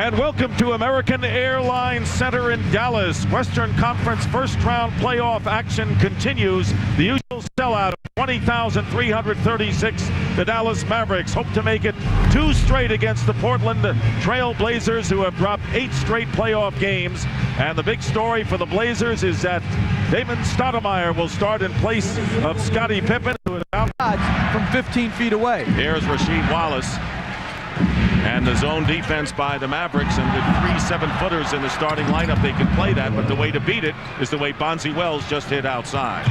And welcome to American Airlines Center in Dallas. Western Conference first round playoff action continues. The usual sellout of 20,336. The Dallas Mavericks hope to make it 2 straight against the Portland Trail Blazers, who have dropped 8 straight playoff games. And the big story for the Blazers is that Damon Stoudemire will start in place of Scottie Pippen, who is out from 15 feet away. Here's Rasheed Wallace. And the zone defense by the Mavericks, and with 3 7-footers in the starting lineup, they can play that, but the way to beat it is the way Bonzi Wells just hit outside.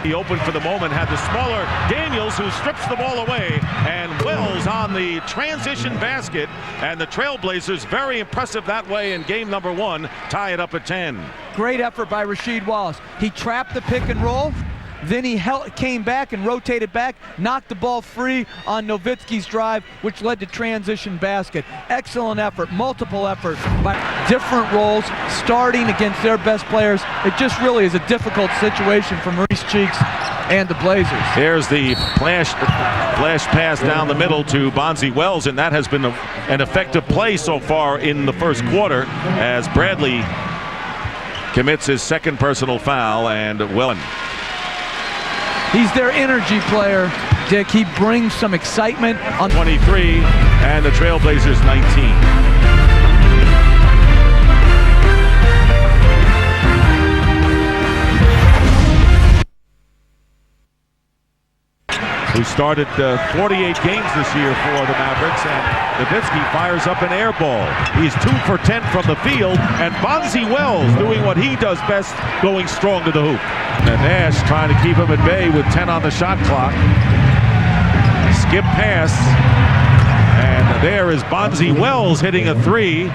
He opened for the moment, had the smaller Daniels, who strips the ball away, and Wells on the transition basket, and the Trailblazers very impressive that way in game number 1, tie it up at 10. Great effort by Rasheed Wallace. He trapped the pick and roll. Then he came back and rotated back, knocked the ball free on Nowitzki's drive, which led to transition basket. Excellent effort, multiple effort by different roles, starting against their best players. It just really is a difficult situation for Maurice Cheeks and the Blazers. Here's the flash pass down the middle to Bonzi Wells, and that has been an effective play so far in the first quarter, as Bradley commits his second personal foul, and he's their energy player, Dick. He brings some excitement on 23, and the Trailblazers 19. Who started 48 games this year for the Mavericks, and Nowitzki fires up an air ball. He's 2 for 10 from the field, and Bonzi Wells doing what he does best, going strong to the hoop. And Nash trying to keep him at bay with 10 on the shot clock. Skip pass, and there is Bonzi Wells hitting a 3.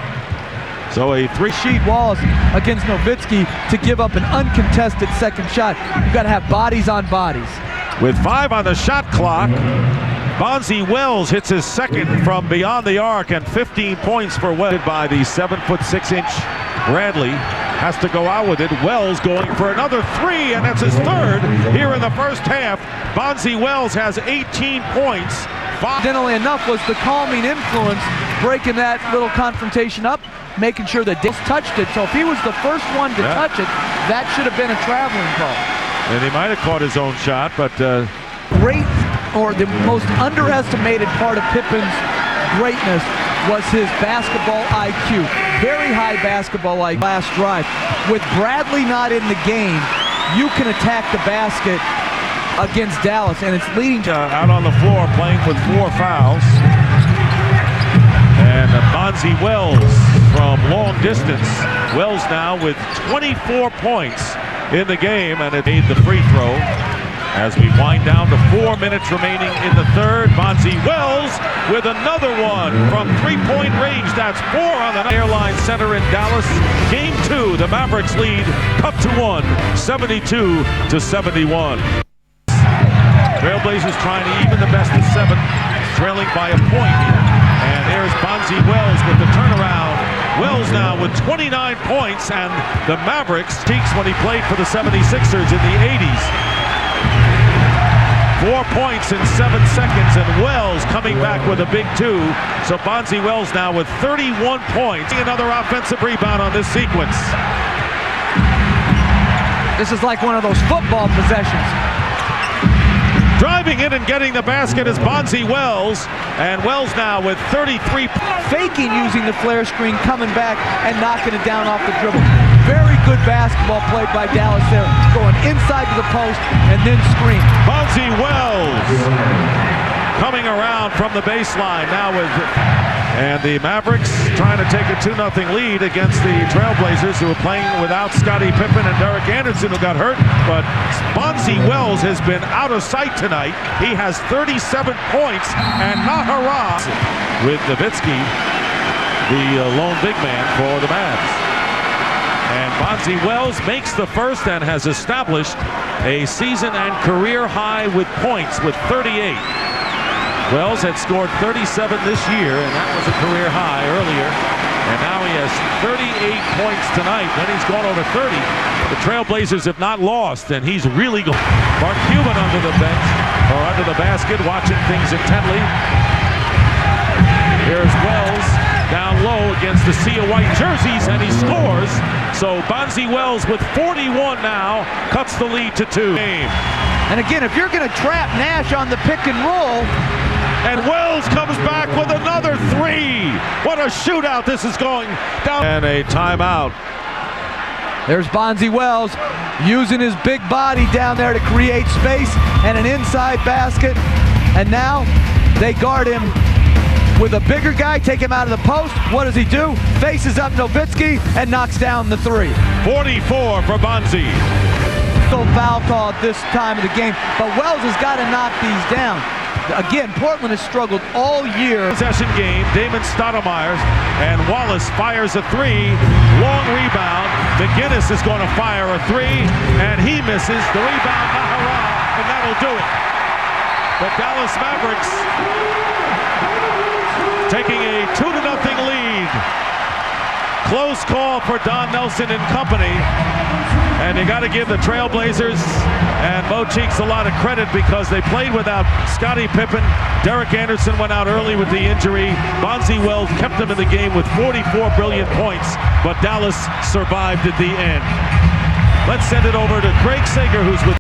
So a 3. Rasheed Wallace against Nowitzki to give up an uncontested second shot. You've got to have bodies on bodies. With 5 on the shot clock, Bonzi Wells hits his second from beyond the arc, and 15 points for Wells by the 7'6" Bradley. Has to go out with it. Wells going for another 3, and that's his third here in the first half. Bonzi Wells has 18 points. Incidentally enough, was the calming influence breaking that little confrontation up, making sure that Dallas touched it. So if he was the first one to touch it, that should have been a traveling call. And he might have caught his own shot, but great, or the most underestimated part of Pippen's greatness was his basketball IQ. Very high basketball IQ last drive. With Bradley not in the game, you can attack the basket against Dallas, and it's leading to out on the floor playing with 4 fouls. And Bonzi Wells from long distance. Wells now with 24 points in the game, and it made the free throw. As we wind down to 4 minutes remaining in the third, Bonzi Wells with another one from 3-point range. That's 4 on the Airlines Center in Dallas. Game 2, the Mavericks lead up to 1, 72-71. Trailblazers trying to even the best of 7, trailing by a point. And there's Bonzi Wells with the turnaround. Wells now with 29 points, and the Mavericks, Cheeks when he played for the 76ers in the 80s. 4 points in 7 seconds, and Wells coming back with a big 2. So Bonzi Wells now with 31 points. Another offensive rebound on this sequence. This is like one of those football possessions. Driving in and getting the basket is Bonzi Wells, and Wells now with 33. Faking using the flare screen, coming back and knocking it down off the dribble. Very good basketball played by Dallas there, going inside to the post and then screen. Bonzi Wells coming around from the baseline now with, and the Mavericks trying to take a 2-0 lead against the Trailblazers, who are playing without Scottie Pippen and Derek Anderson, who got hurt. But Bonzi Wells has been out of sight tonight. He has 37 points, and Nahara with Nowitzki, the lone big man for the Mavs. And Bonzi Wells makes the first and has established a season and career high with points with 38. Wells had scored 37 this year, and that was a career high earlier. And now he has 38 points tonight. Then he's gone over 30. The Trailblazers have not lost, and he's really good. Mark Cuban under the bench, or under the basket, watching things intently. Here's Wells down low. against the sea of white jerseys, and he scores. So Bonzi Wells with 41 now cuts the lead to 2. And again, if you're going to trap Nash on the pick and roll, and Wells comes back with another 3. What a shootout this is going down. And a timeout. There's Bonzi Wells using his big body down there to create space and an inside basket. And now they guard him with a bigger guy, take him out of the post. What does he do? Faces up Nowitzki and knocks down the 3. 44 for Bonzi. Foul call at this time of the game, but Wells has got to knock these down. Again, Portland has struggled all year. Possession game, Damon Stoudemire, and Wallace fires a 3. Long rebound. McGinnis is going to fire a 3, and he misses. The rebound, Nahara, and that'll do it. The Dallas Mavericks taking a 2-0 lead. Close call for Don Nelson and company. And you got to give the Trailblazers and Mo Cheeks a lot of credit because they played without Scottie Pippen. Derek Anderson went out early with the injury. Bonzi Wells kept them in the game with 44 brilliant points, but Dallas survived at the end. Let's send it over to Craig Sager, who's with